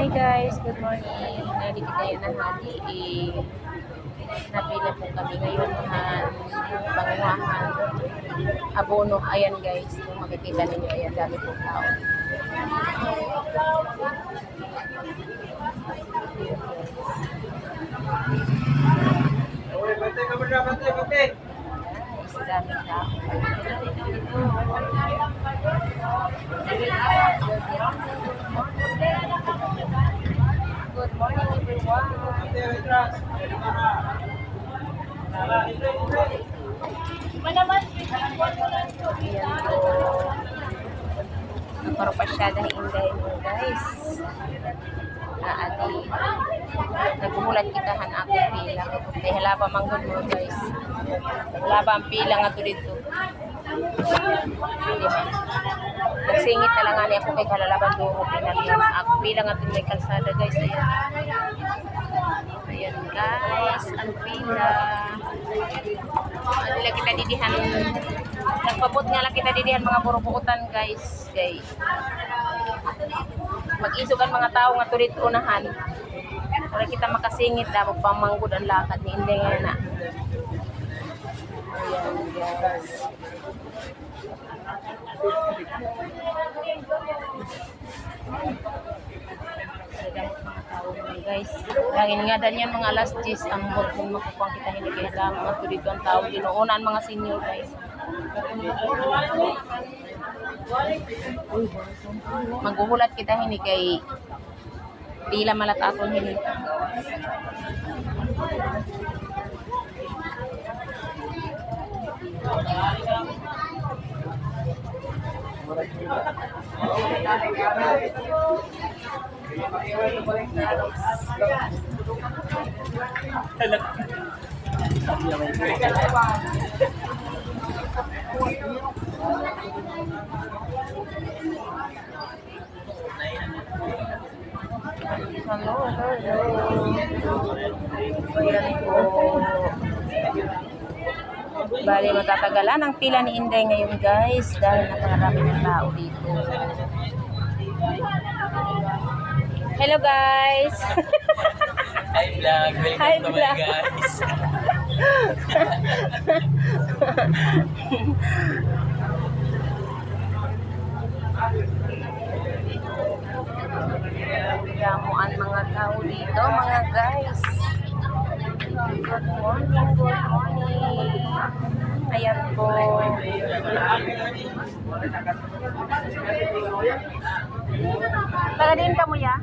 Hi guys, good morning. Nandito tayo na hali. Napila po kami ngayon pangunahan abono. Ayan guys, kung makikita ninyo, ayan dami po tao. Guys, dami tao. Good morning everyone. Nagparopasyada hinday mo guys. Adi nagumulat kitahan ako pila. Dahil halaba manggod mo guys. Halaba ang pila nga to dito. Nagsingit na lang nga niya ako kay kalalaban doon. Ako pila nga to may kalsada guys. Ayan guys, ang pila. Adila kita didihan. Nagpabot nga lang kita didihan mga burubukutan guys. Mag-isugan mga tao nga tulit unahan. Para kita makasingit na magpamanggod ang lakad ni Inday nga na. Ayan guys. Guys, langin nga dan yan mga alas 10 ang kung makukuha kita hindi kaya lang mga dito ang tao ginuunan mga senior guys. Maghuhulat kita hindi kay pila malat akon hindi. Hello. Bali matatagalan ang pila ni Inday ngayon guys dahil nakarami ng tao dito. Hello guys. Hi vlog, welcome to my guys. Yamuan mga tao dito mga guys. Good morning. Ayan po. Taga din ka mo ya?